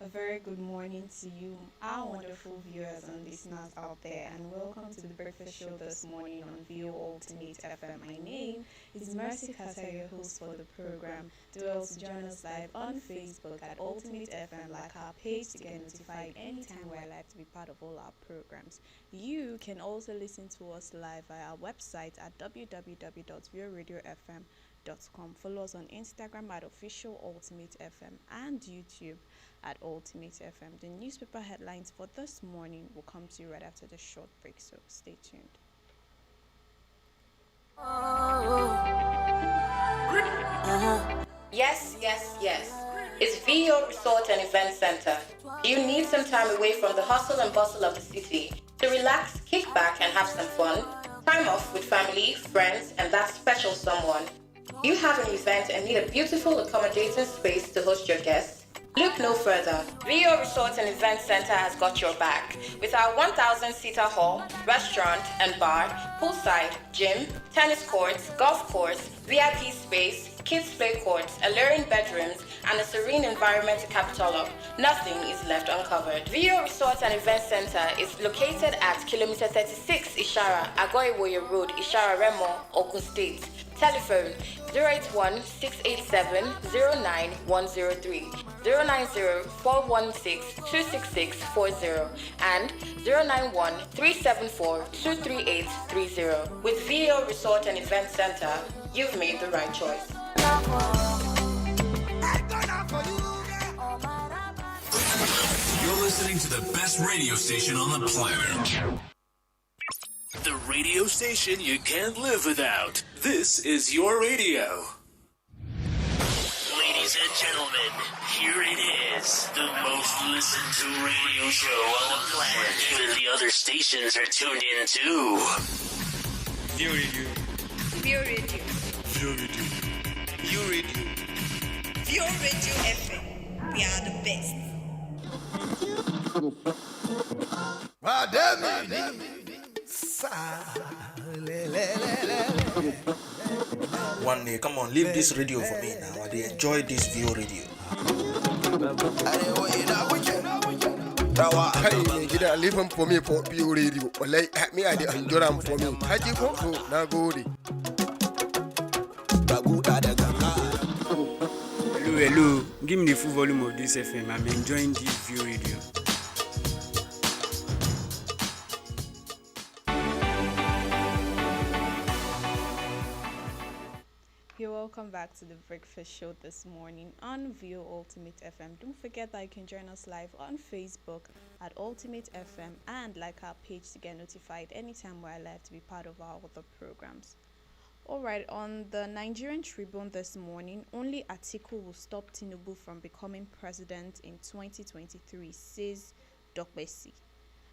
A very good morning to you, our wonderful viewers and listeners out there, and welcome to the breakfast show this morning on VO Ultimate FM. My name is Mercy Kata, your host for the program. Do also join us live on Facebook at Ultimate FM, like our page to get notified anytime we're live to be part of all our programs. You can also listen to us live via our website at www.vioradiofm.com. Follow us on Instagram at official Ultimate FM and YouTube at Ultimate FM. The newspaper headlines for this morning will come to you right after the short break, so stay tuned. Yes, yes, yes. It's VO Resort and Event Center. Do you need some time away from the hustle and bustle of the city to relax, kick back, and have some fun? Time off with family, friends, and that special someone. You have an event and need a beautiful, accommodating space to host your guests? Look no further. VO Resort and Event Center has got your back. With our 1,000-seater hall, restaurant and bar, poolside, gym, tennis courts, golf course, VIP space, kids play courts, alluring bedrooms, and a serene environment to cap it all up, nothing is left uncovered. VO Resort and Event Center is located at kilometer 36 Ishara, Agoiwoye Road, Ishara Remo, Ogun State. Telephone 081 687 09103, 090 416 26640, and 091 374 23830. With VO Resort and Event Center, you've made the right choice. You're listening to the best radio station on the planet. The radio station you can't live without. This is your radio. Ladies and gentlemen, here it is. The most listened to radio show on the planet. Even the other stations are tuned in too. View Radio. View Radio. View Radio. View Radio. View Radio FM. We are the best. One day, come on, leave this radio for me now. I enjoy this View Radio. Hey, gida leave him for me for View Radio. Wallahi, me I enjoy them for me. Haji ko to na gode. Hello, give me the full volume of this FM. I'm enjoying this View Radio. You're welcome back to the breakfast show this morning on VO Ultimate FM. Don't forget that you can join us live on Facebook at Ultimate FM and like our page to get notified anytime we're live to be part of our other programs. Alright, on the Nigerian Tribune this morning, only Atiku will stop Tinubu from becoming president in 2023, says Dokbesi.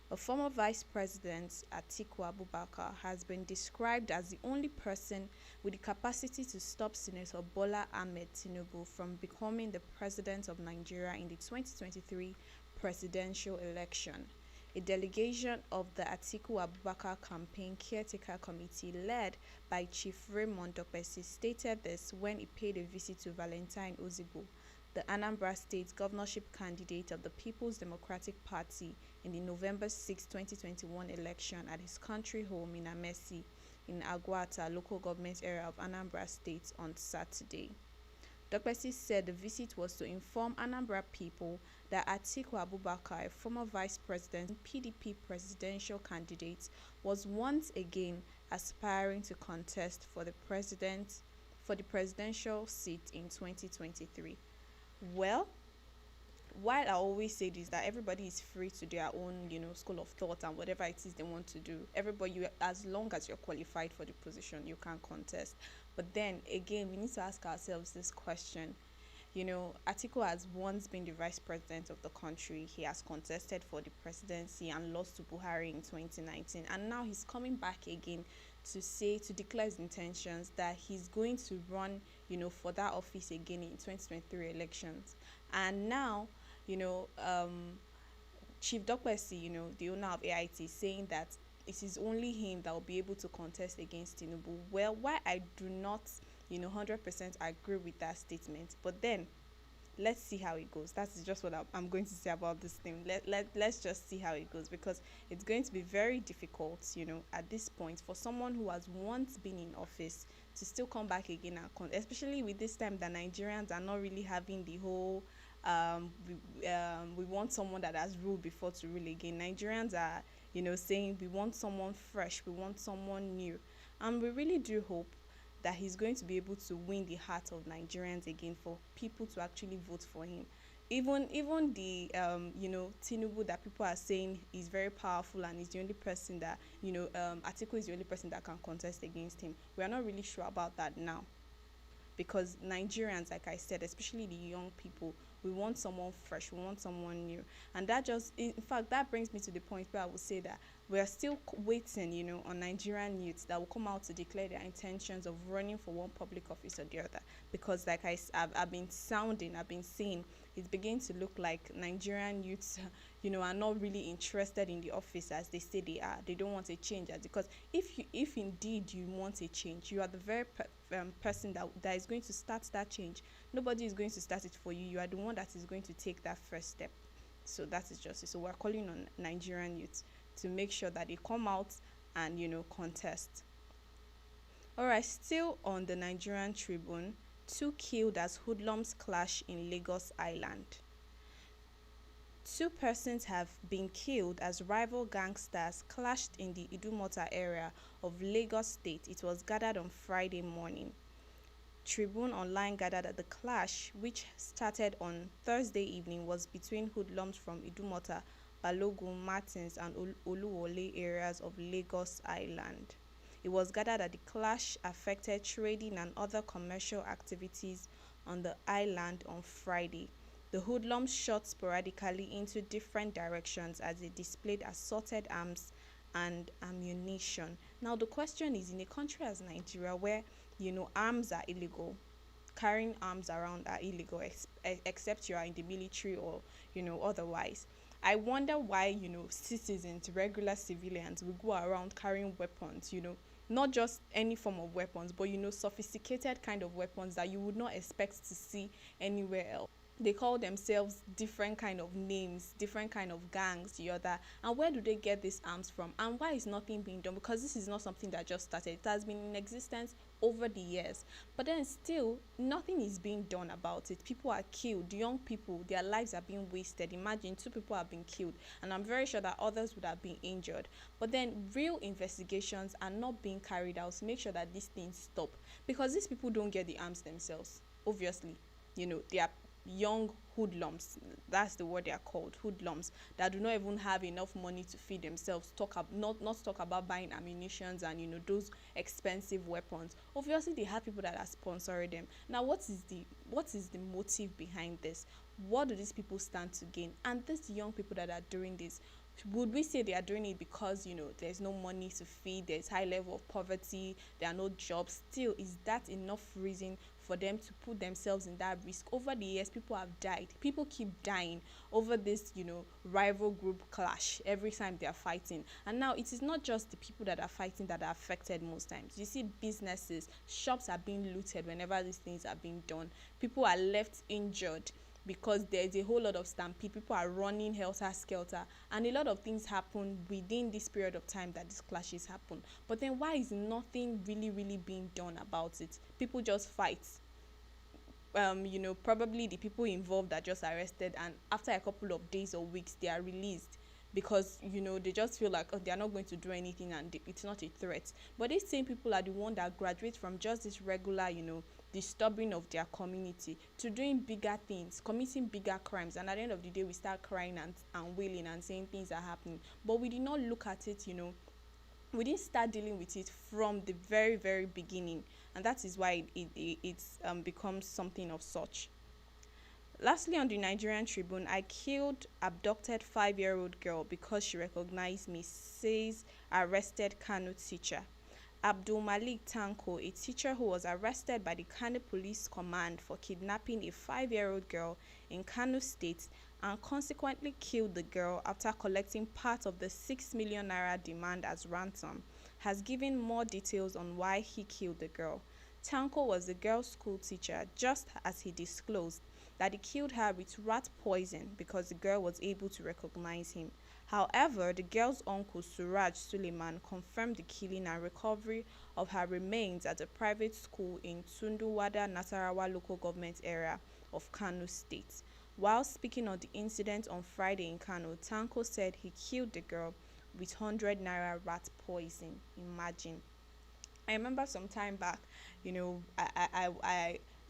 A former vice president, Atiku Abubakar, has been described as the only person with the capacity to stop Senator Bola Ahmed Tinubu from becoming the president of Nigeria in the 2023 presidential election. A delegation of the Atiku Abubakar Campaign Caretaker Committee led by Chief Raymond Dokbesi stated this when he paid a visit to Valentine Ozigbo, the Anambra State governorship candidate of the People's Democratic Party in the November 6, 2021 election at his country home in Amesi in Agwata local government area of Anambra State on Saturday. Dokbesi said the visit was to inform Anambra people that Atiku Abubakar, a former vice president and PDP presidential candidate, was once again aspiring to contest for the presidential seat in 2023. Well, while I always say this, that everybody is free to their own, school of thought and whatever it is they want to do. Everybody, as long as you're qualified for the position, you can contest. But then again, we need to ask ourselves this question. Atiku has once been the vice president of the country. He has contested for the presidency and lost to Buhari in 2019. And now he's coming back again to declare his intentions that he's going to run, for that office again in 2023 elections. And now, Chief Dokbesi, the owner of AIT, is saying that it is only him that will be able to contest against Tinubu. Well, why I do not, 100% agree with that statement. But then, let's see how it goes. That's just what I'm going to say about this thing. Let's just see how it goes, because it's going to be very difficult, at this point, for someone who has once been in office to still come back again, and especially with this time that Nigerians are not really having the whole we want someone that has ruled before to rule again. Nigerians are, saying we want someone fresh, we want someone new, and we really do hope that he's going to be able to win the heart of Nigerians again, for people to actually vote for him. Even the Tinubu, that people are saying is very powerful and is the only person that, Atiku is the only person that can contest against him. We are not really sure about that now, because Nigerians, like I said, especially the young people, we want someone fresh, we want someone new. And that just, in fact, that brings me to the point where I would say that we are still waiting, on Nigerian youths that will come out to declare their intentions of running for one public office or the other. Because like I've been seeing, it's beginning to look like Nigerian youths, are not really interested in the office as they say they are. They don't want a change, because if indeed you want a change, you are the very person that is going to start that change. Nobody is going to start it for you. You are the one that is going to take that first step. So that is just it. So we're calling on Nigerian youths to make sure that they come out and contest. All right, still on the Nigerian Tribune, 2 killed as hoodlums clash in Lagos Island. 2 persons have been killed as rival gangsters clashed in the Idumota area of Lagos State. It was gathered on Friday morning. Tribune Online gathered that the clash, which started on Thursday evening, was between hoodlums from Idumota, Balogun, Martins and Oluwole areas of Lagos Island. It was gathered that the clash affected trading and other commercial activities on the island on Friday. The hoodlums shot sporadically into different directions as they displayed assorted arms and ammunition. Now the question is, in a country as Nigeria, where arms are illegal, carrying arms around are illegal, except you are in the military or otherwise, I wonder why citizens, regular civilians, will go around carrying weapons, not just any form of weapons, but sophisticated kind of weapons that you would not expect to see anywhere else. They call themselves different kind of names, different kind of gangs, the other. And where do they get these arms from? And why is nothing being done? Because this is not something that just started. It has been in existence over the years. But then still, nothing is being done about it. People are killed. Young people, their lives are being wasted. Imagine 2 people have been killed. And I'm very sure that others would have been injured. But then real investigations are not being carried out to make sure that these things stop. Because these people don't get the arms themselves. Obviously, they are young hoodlums, that's the word they are called, hoodlums, that do not even have enough money to feed themselves, not talk about buying ammunitions and those expensive weapons. Obviously they have people that are sponsoring them. Now what is the motive behind this? What do these people stand to gain? And these young people that are doing this, would we say they are doing it because there's no money to feed, there's high level of poverty, there are no jobs? Still, is that enough reason for them to put themselves in that risk? Over the years, people have died. People keep dying over this rival group clash every time they are fighting. And now it is not just the people that are fighting that are affected most times. You see businesses, shops are being looted whenever these things are being done. People are left injured because there's a whole lot of stampede. People are running helter-skelter, and a lot of things happen within this period of time that these clashes happen. But then why is nothing really being done about it? People just fight. Probably the people involved are just arrested, and after a couple of days or weeks they are released because they just feel like they are not going to do anything and it's not a threat. But these same people are the ones that graduate from just this regular disturbing of their community to doing bigger things, committing bigger crimes, and at the end of the day we start crying and wailing and saying things are happening. But we did not look at it, we didn't start dealing with it from the very beginning, and that is why it's becomes something of such. Lastly, on the Nigerian Tribune, I killed abducted 5-year-old girl because she recognized me, says arrested Kano teacher. Abdul Malik Tanko, a teacher who was arrested by the Kano Police Command for kidnapping a 5-year-old girl in Kano State and consequently killed the girl after collecting part of the 6 million naira demand as ransom, has given more details on why he killed the girl. Tanko was the girl's school teacher, just as he disclosed that he killed her with rat poison because the girl was able to recognize him. However, the girl's uncle Suraj Suleiman confirmed the killing and recovery of her remains at a private school in Tunduwada, Nasarawa local government area of Kano State. While speaking on the incident on Friday in Kano, Tanko said he killed the girl with 100 naira rat poison. Imagine. I remember some time back,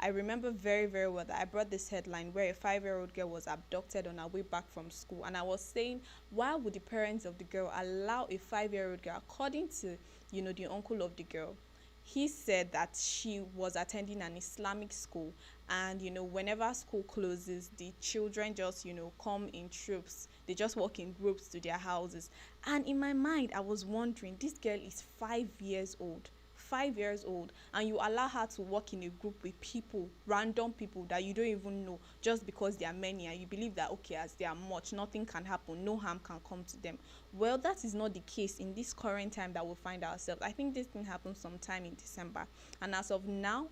I remember very, very well that I brought this headline where a 5-year-old girl was abducted on her way back from school. And I was saying, why would the parents of the girl allow a 5-year-old girl, according to, the uncle of the girl, he said that she was attending an Islamic school, and whenever school closes, the children just come in troops. They just walk in groups to their houses. And in my mind, I was wondering, this girl is 5 years old, and you allow her to walk in a group with people, random people that you don't even know, just because they are many, and you believe that, okay, as they are much, nothing can happen, no harm can come to them. Well, that is not the case in this current time that we find ourselves. I think this thing happened sometime in December, and as of now,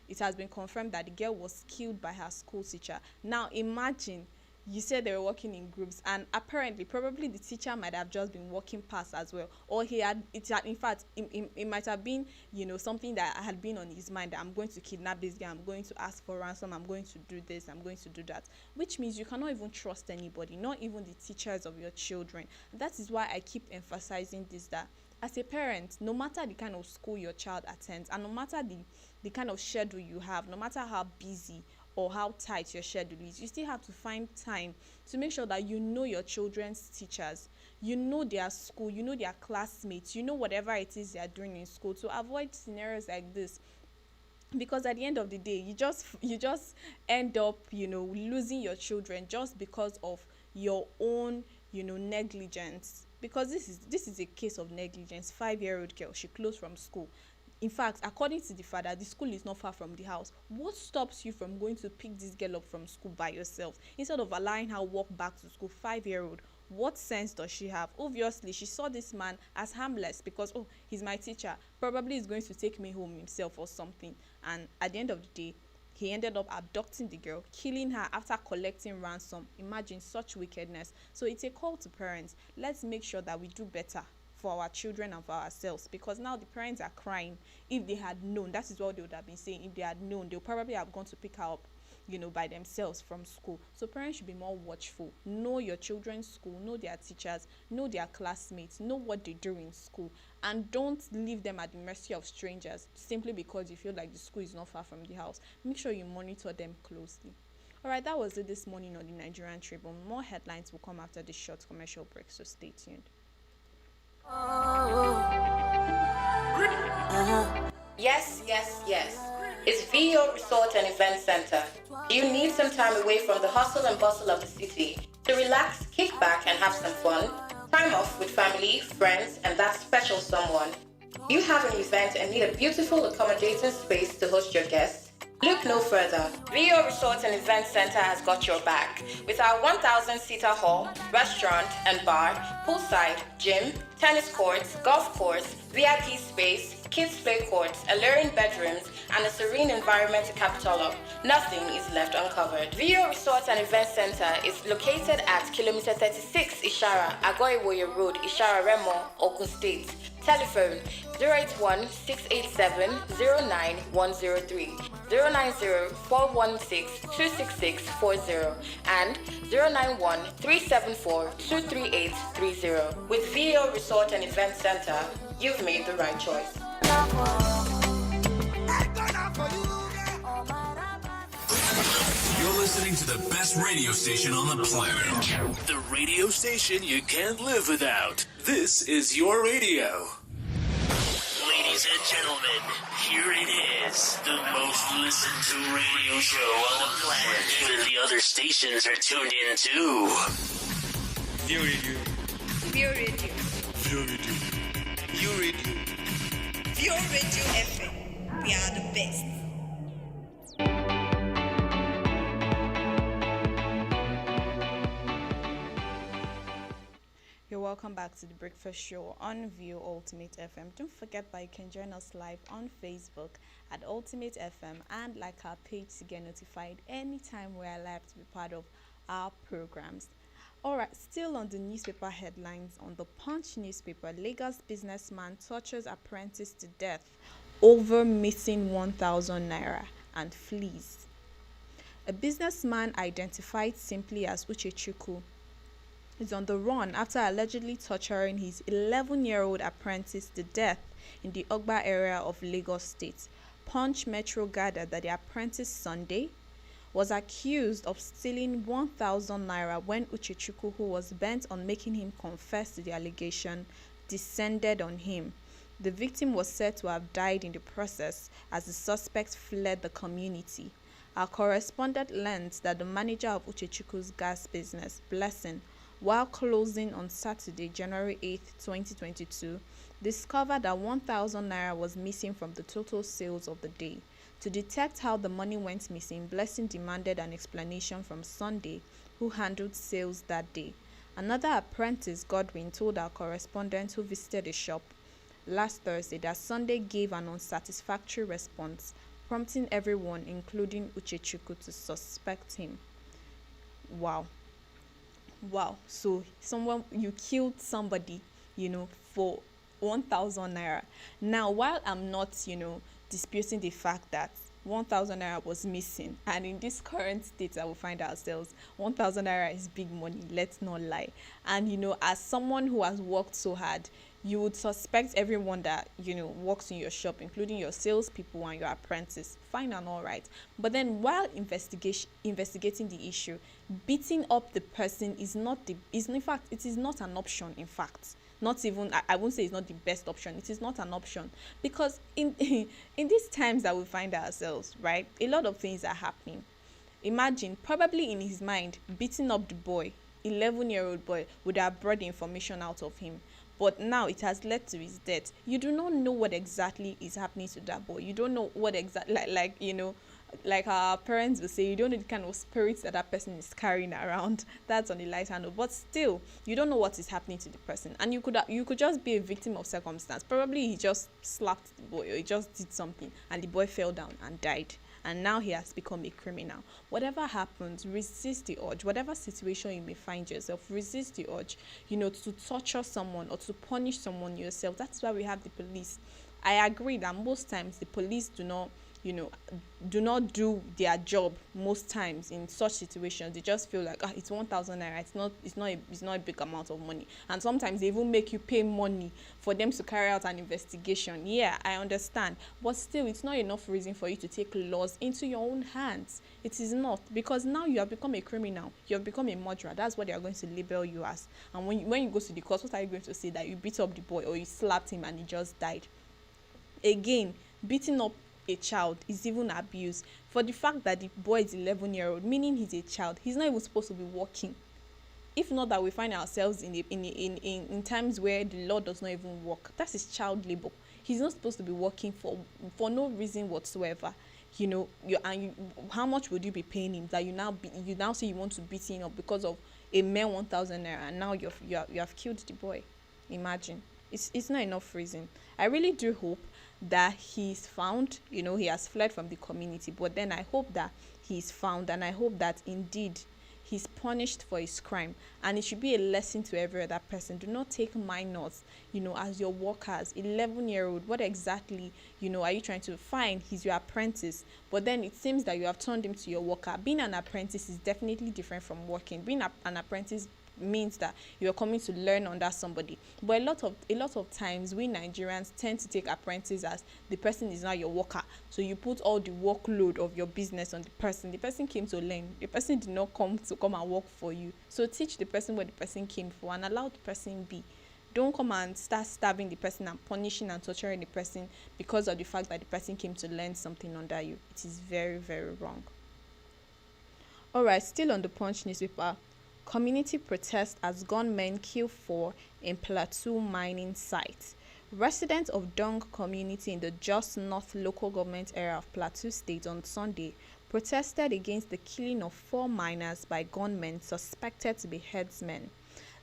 it has been confirmed that the girl was killed by her school teacher. Now imagine, you said they were working in groups, and apparently probably the teacher might have just been walking past as well, or it might have been something that had been on his mind, that I'm going to kidnap this guy, I'm going to ask for ransom, I'm going to do this, I'm going to do that, which means you cannot even trust anybody, not even the teachers of your children. That is why I keep emphasizing this, that as a parent, no matter the kind of school your child attends, and no matter the kind of schedule you have, no matter how busy or how tight your schedule is, you still have to find time to make sure that your children's teachers, their school, their classmates, whatever it is they are doing in school, to avoid scenarios like this. Because at the end of the day, you just end up losing your children just because of your own negligence. Because this is a case of negligence. 5-year-old girl, she closed from school. In fact, according to the father, the school is not far from the house. What stops you from going to pick this girl up from school by yourself instead of allowing her walk back to school? 5-year-old. What sense does she have? Obviously, she saw this man as harmless because, oh, he's my teacher. Probably he's going to take me home himself or something. And at the end of the day, he ended up abducting the girl, killing her after collecting ransom. Imagine such wickedness. So it's a call to parents. Let's make sure that we do better for our children and for ourselves, because now the parents are crying. If they had known, that is what they would have been saying. If they had known, they'll probably have gone to pick her up by themselves from school. So parents should be more watchful. Know your children's school, know their teachers, know their classmates, know what they do in school, and don't leave them at the mercy of strangers simply because you feel like the school is not far from the house. Make sure you monitor them closely. All right, that was it this morning on the Nigerian Tribune. More headlines will come after this short commercial break, so stay tuned. Yes, yes, yes. It's VO Resort and Event Center. Do you need some time away from the hustle and bustle of the city to relax, kick back, and have some fun? Time off with family, friends, and that special someone. You have an event and need a beautiful, accommodating space to host your guests? Look no further. VO Resort and Event Center has got your back. With our 1,000-seater hall, restaurant and bar, poolside, gym, tennis courts, golf course, VIP space, kids play courts, alluring bedrooms, and a serene environment to cap it all up, nothing is left uncovered. VO Resort and Event Center is located at kilometer 36 Ishara, Agoiwoye Road, Ishara Remo, Ogun State. Telephone 081-687-09103, 090-416-26640, and 091-374-23830. With VO Resort and Event Center, you've made the right choice. You're listening to the best radio station on the planet. The radio station you can't live without. This is your radio. Ladies and gentlemen, here it is. The most listened to radio show on the planet. Even the other stations are tuned in too. View Radio. View Radio. View Radio. View Radio. View Radio FM. We are the best. You're welcome back to the Breakfast Show on View Ultimate FM. Don't forget that you can join us live on Facebook at Ultimate FM and like our page to get notified anytime we're live to be part of our programs. Alright, still on the newspaper headlines, on the Punch newspaper, Lagos businessman tortures apprentice to death over missing 1,000 naira and flees. A businessman identified simply as Uchechukwu is on the run after allegedly torturing his 11-year-old apprentice to death in the Ogba area of Lagos State. Punch Metro gathered that the apprentice Sunday was accused of stealing 1,000 naira when Uchechukwu, who was bent on making him confess to the allegation, descended on him. The victim was said to have died in the process as the suspect fled the community. Our correspondent learned that the manager of Uchechukwu's gas business, Blessing, while closing on Saturday, January 8, 2022, discovered that 1,000 naira was missing from the total sales of the day. To detect how the money went missing, Blessing demanded an explanation from Sunday, who handled sales that day. Another apprentice, Godwin, told our correspondent who visited the shop last Thursday that Sunday gave an unsatisfactory response, prompting everyone, including Uchechukwu, to suspect him. Wow, so you killed somebody, for 1,000 naira. Now, while I'm not, disputing the fact that 1,000 naira was missing, and in this current state that we find ourselves, 1,000 naira is big money, let's not lie. And as someone who has worked so hard, you would suspect everyone that works in your shop, including your salespeople and your apprentice. Fine and all right, but then while investigating the issue, beating up the person is not an option. In fact, not even, I won't say it's not the best option. It is not an option, because in these times that we find ourselves, right, a lot of things are happening. Imagine, probably in his mind, beating up the boy, 11-year-old boy, would have brought the information out of him. But now it has led to his death. You do not know what exactly is happening to that boy. You don't know what exactly, like our parents will say, you don't know the kind of spirits that person is carrying around. That's on the light hand. But still, you don't know what is happening to the person, and you could just be a victim of circumstance. Probably he just slapped the boy, or he just did something, and the boy fell down and died. And now he has become a criminal. Whatever happens, resist the urge. Whatever situation you may find yourself, resist the urge, to torture someone or to punish someone yourself. That's why we have the police. I agree that most times the police do not do their job most times in such situations. They just feel like, it's 1,000 naira, it's not a big amount of money, and sometimes they even make you pay money for them to carry out an investigation. Yeah, I understand, but still, it's not enough reason for you to take laws into your own hands. It is not, because now you have become a criminal, you have become a murderer. That's what they are going to label you as. And when you go to the court, what are you going to say? That you beat up the boy, or you slapped him and he just died? Again, beating up a child is even abuse, for the fact that the boy is 11-year-old, meaning he's a child. He's not even supposed to be working. If not that we find ourselves in times where the law does not even work, that is child labor. He's not supposed to be working for no reason whatsoever. How much would you be paying him that you now say you want to beat him up because of a mere 1,000 naira, and now you have killed the boy? Imagine. It's not enough reason. I really do hope that he's found. He has fled from the community, but then I hope that he's found, and I hope that indeed he's punished for his crime. And it should be a lesson to every other person. Do not take minors, as your workers. 11-year-old, what exactly, are you trying to find? He's your apprentice, but then it seems that you have turned him to your worker. Being an apprentice is definitely different from working. Being an apprentice means that you're coming to learn under somebody, but a lot of times we Nigerians tend to take apprentice as the person is now your worker, so you put all the workload of your business on the person. The person came to learn, the person did not come and work for you. So teach the person what the person came for and allow the person be. Don't come and start stabbing the person and punishing and torturing the person because of the fact that the person came to learn something under you. It is very, very wrong. Alright, still on the Punch newspaper, community protest as gunmen kill 4 in Plateau mining site. Residents of Dong community in the Jos North local government area of Plateau State on Sunday protested against the killing of 4 miners by gunmen suspected to be herdsmen.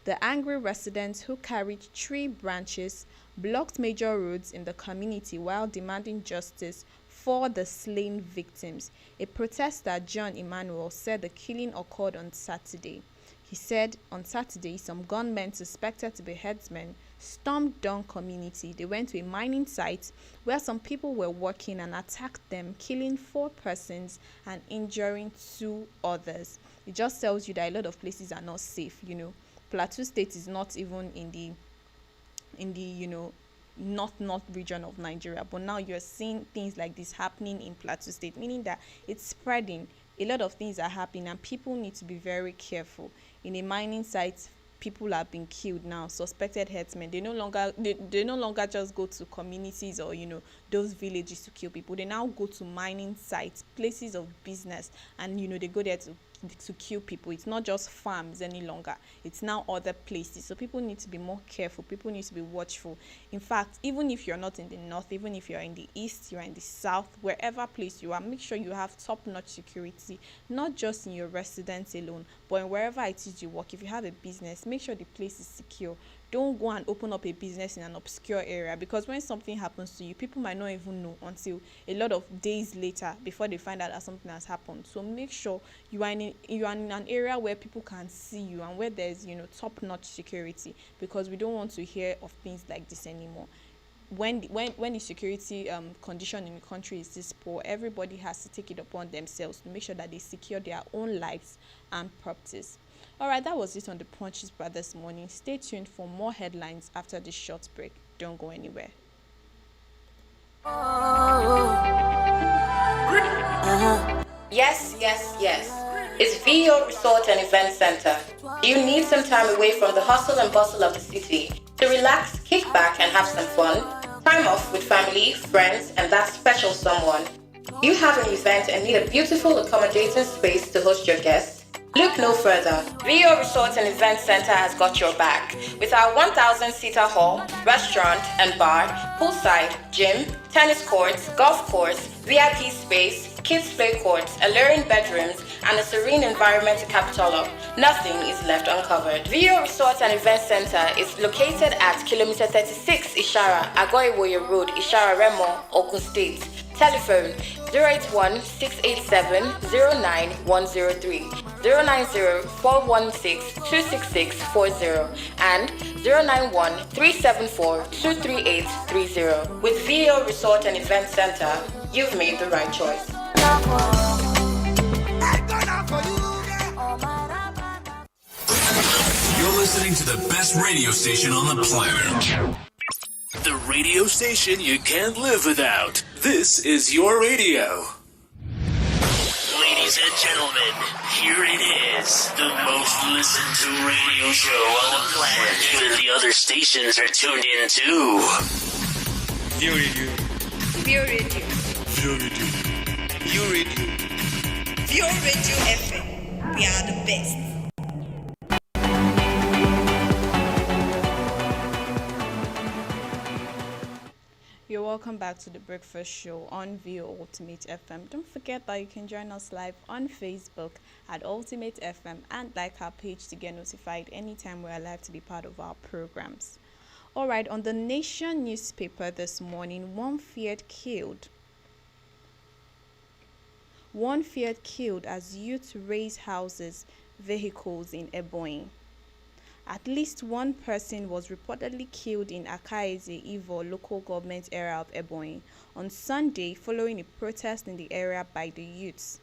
The angry residents who carried tree branches blocked major roads in the community while demanding justice for the slain victims. A protester, John Emmanuel, said the killing occurred on Saturday. He said on Saturday, some gunmen suspected to be headsmen stormed Dong community. They went to a mining site where some people were working and attacked them, killing 4 persons and injuring 2 others. It just tells you that a lot of places are not safe. Plateau State is not even in the north region of Nigeria, but now you're seeing things like this happening in Plateau State, meaning that it's spreading. A lot of things are happening and people need to be very careful. In a mining site, people have been killed now, suspected herdsmen. They no longer just go to communities or those villages to kill people. They now go to mining sites, places of business, and they go there to kill people. It's not just farms any longer, it's now other places. So people need to be more careful, people need to be watchful. In fact, even if you're not in the north, even if you're in the east, you're in the south, wherever place you are, make sure you have top-notch security, not just in your residence alone, but in wherever it is you work. If you have a business, make sure the place is secure. Don't go and open up a business in an obscure area, because when something happens to you, people might not even know until a lot of days later before they find out that something has happened. So make sure you are in an area where people can see you and where there's top-notch security, because we don't want to hear of things like this anymore. When the security condition in the country is this poor, everybody has to take it upon themselves to make sure that they secure their own lives and properties. Alright, that was it on the Punch Newspaper this morning. Stay tuned for more headlines after this short break. Don't go anywhere. Yes. It's VO Resort and Event Center. Do you need some time away from the hustle and bustle of the city to relax, kick back, and have some fun? Time off with family, friends, and that special someone. You have an event and need a beautiful, accommodating space to host your guests? Look no further. VO Resort and Event Center has got your back. With our 1,000-seater hall, restaurant and bar, poolside, gym, tennis courts, golf course, VIP space, kids play courts, alluring bedrooms, and a serene environment to cap it all up, nothing is left uncovered. VO Resort and Event Center is located at kilometer 36 Ishara, Agoiwoye Road, Ishara Remo, Ogun State. Telephone 081-687-09103, 090-416-26640, and 091-374-23830. With VO Resort and Event Center, you've made the right choice. You're listening to the best radio station on the planet. The radio station you can't live without. This is your radio. Ladies and gentlemen, here it is. The most listened to radio show on the planet. Even the other stations are tuned in too. VO Radio. VO Radio. VO Radio. VO Radio. VO Radio FM. We are the best. You're welcome back to the Breakfast Show on VO Ultimate FM. Don't forget that you can join us live on Facebook at Ultimate FM and like our page to get notified anytime we're live to be part of our programs. Alright, on the Nation newspaper this morning, one feared killed as youth raise houses, vehicles in Ebonyi. At least one person was reportedly killed in Akaeze Ivo local government area of Ebonyi on Sunday following a protest in the area by the youths.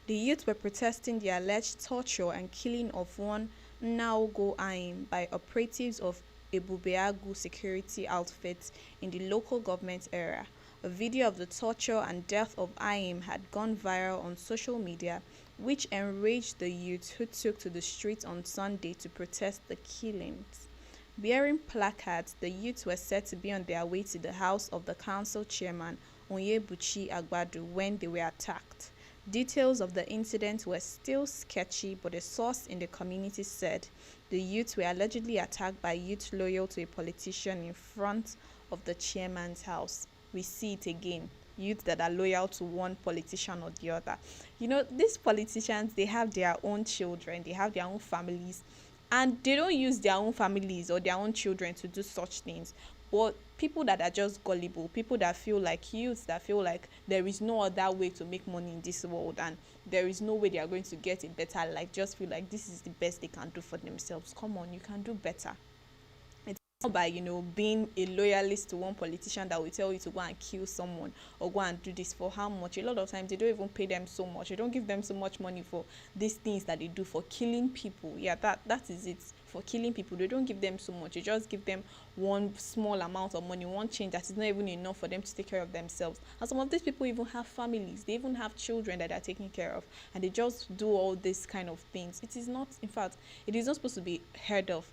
The youths were protesting the alleged torture and killing of one Naogo Aim by operatives of Ebubeagu security outfits in the local government area. A video of the torture and death of Aim had gone viral on social media, which enraged the youths who took to the streets on Sunday to protest the killings. Bearing placards, the youths were said to be on their way to the house of the council chairman, Onyebuchi Agbadu, when they were attacked. Details of the incident were still sketchy, but a source in the community said the youths were allegedly attacked by youths loyal to a politician in front of the chairman's house. We see it again. Youth that are loyal to one politician or the other. These politicians, they have their own children, they have their own families, and they don't use their own families or their own children to do such things. But people that are just gullible, people that feel like youths that feel like there is no other way to make money in this world, and there is no way they are going to get a better life, just feel like this is the best they can do for themselves. Come on, you can do better. It's not by being a loyalist to one politician that will tell you to go and kill someone or go and do this. For how much? A lot of times they don't even pay them so much. They don't give them so much money for these things that they do for killing people. Yeah, that is it. For killing people, they don't give them so much. They just give them one small amount of money, one change that is not even enough for them to take care of themselves. And some of these people even have families, they even have children that they're taking care of, and they just do all these kind of things. It is not, in fact, it is not supposed to be heard of.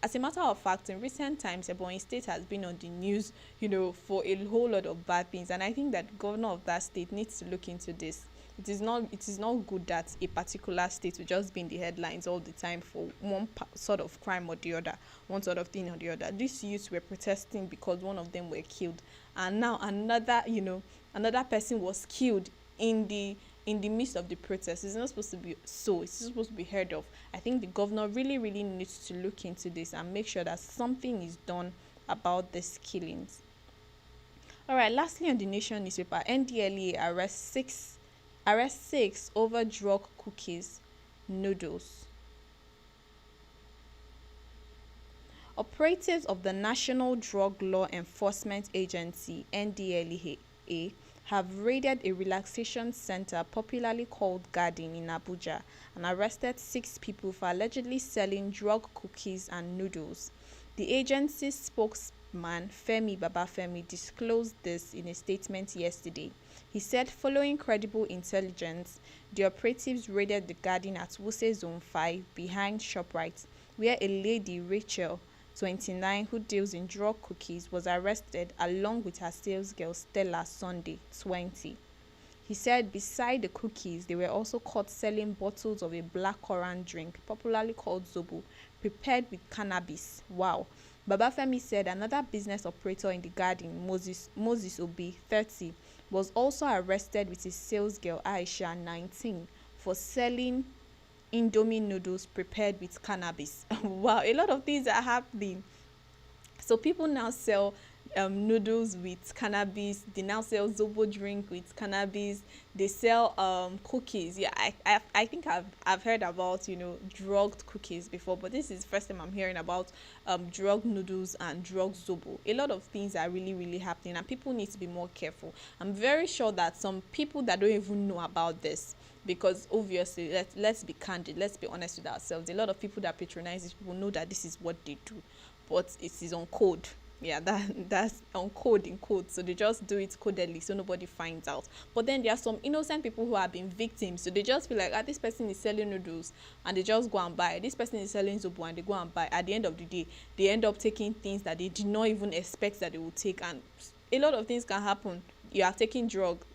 As a matter of fact, in recent times, Ebonyi State has been on the news, for a whole lot of bad things, and I think that the governor of that state needs to look into this. It is not good that a particular state will just be in the headlines all the time for one sort of crime or the other, one sort of thing or the other. These youths were protesting because one of them were killed, and now another person was killed in the midst of the protest. It's not supposed to be so. It's supposed to be heard of. I think the governor really, really needs to look into this and make sure that something is done about these killings. All right. Lastly, on the Nation newspaper, NDLEA arrest six over drug cookies, noodles. Operatives of the National Drug Law Enforcement Agency, NDLEA, have raided a relaxation center popularly called Garden in Abuja and arrested 6 people for allegedly selling drug cookies and noodles. The agency's spokesman, Femi Babafemi, disclosed this in a statement yesterday. He said following credible intelligence, the operatives raided the garden at Wuse Zone 5 behind ShopRite, where a lady, Rachel, 29, who deals in drug cookies, was arrested along with her sales girl, Stella, Sunday, 20. He said beside the cookies, they were also caught selling bottles of a blackcurrant drink, popularly called Zobo, prepared with cannabis. Wow. Babafemi said another business operator in the garden, Moses Obi, 30, was also arrested with his sales girl, Aisha, 19, for selling Indomie noodles prepared with cannabis. Wow, a lot of things are happening. So people now sell noodles with cannabis. They now sell Zobo drink with cannabis. They sell cookies. Yeah, I think I've heard about drugged cookies before, but this is the first time I'm hearing about drug noodles and drug Zobo. A lot of things are really, really happening, and people need to be more careful. I'm very sure that some people that don't even know about this, because obviously, let's be candid, let's be honest with ourselves. A lot of people that patronize these people know that this is what they do, but it is on code. Yeah, that's on code, in code. So they just do it codedly so nobody finds out. But then there are some innocent people who have been victims. So they just feel like, this person is selling noodles, and they just go and buy. This person is selling Zobo, and they go and buy. At the end of the day, they end up taking things that they did not even expect that they would take. And a lot of things can happen. You are taking drugs,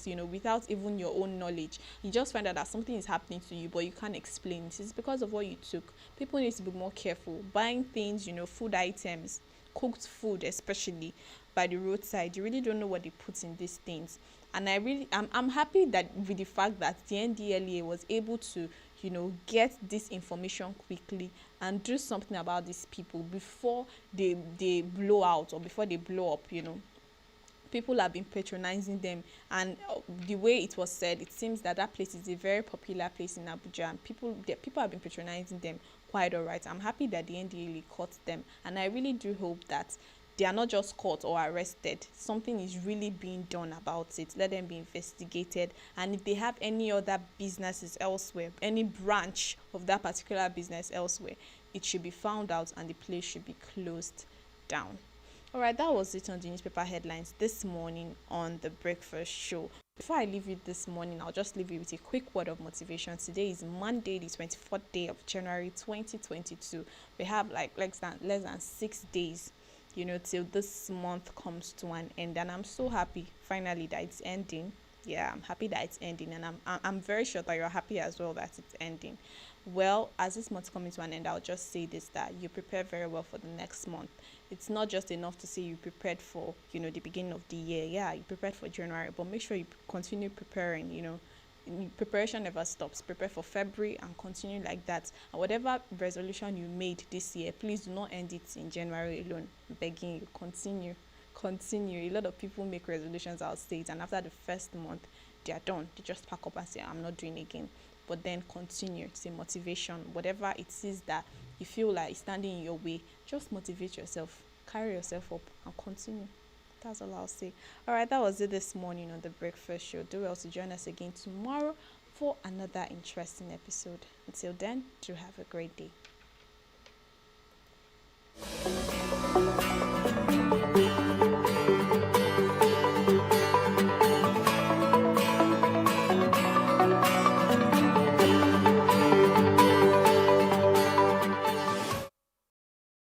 without even your own knowledge. You just find out that something is happening to you, but you can't explain. This is because of what you took. People need to be more careful. Buying things, food items, cooked food especially, by the roadside. You really don't know what they put in these things. And I'm happy that with the fact that the NDLEA was able to get this information quickly and do something about these people before they blow out or before they blow up. People have been patronizing them, and the way it was said, it seems that place is a very popular place in Abuja, and people have been patronizing them quite all right. I'm happy that the NDLEA caught them, and I really do hope that they are not just caught or arrested. Something is really being done about it. Let them be investigated, and if they have any other businesses elsewhere, any branch of that particular business elsewhere, it should be found out and the place should be closed down. All right, that was it on the newspaper headlines this morning on the Breakfast Show. Before I leave you this morning, I'll just leave you with a quick word of motivation. Today is Monday, the 24th day of January 2022. We have less than 6 days, till this month comes to an end, and I'm so happy finally that it's ending. Yeah, I'm happy that it's ending, and I'm very sure that you're happy as well that it's ending. Well, as this month coming to an end, I'll just say this, that you prepare very well for the next month. It's not just enough to say you prepared for, the beginning of the year. Yeah, you prepared for January, but make sure you continue preparing, preparation never stops. Prepare for February and continue like that. And whatever resolution you made this year, please do not end it in January alone. I'm begging you, continue. A lot of people make resolutions, I'll say it, and after the first month they are done. They just pack up and say, I'm not doing again. But then continue. It's a motivation. Whatever it is that you feel like is standing in your way, just motivate yourself, carry yourself up, and continue. That's all I'll say. All right, that was it this morning on the Breakfast Show. Do well to join us again tomorrow for another interesting episode. Until then, do have a great day.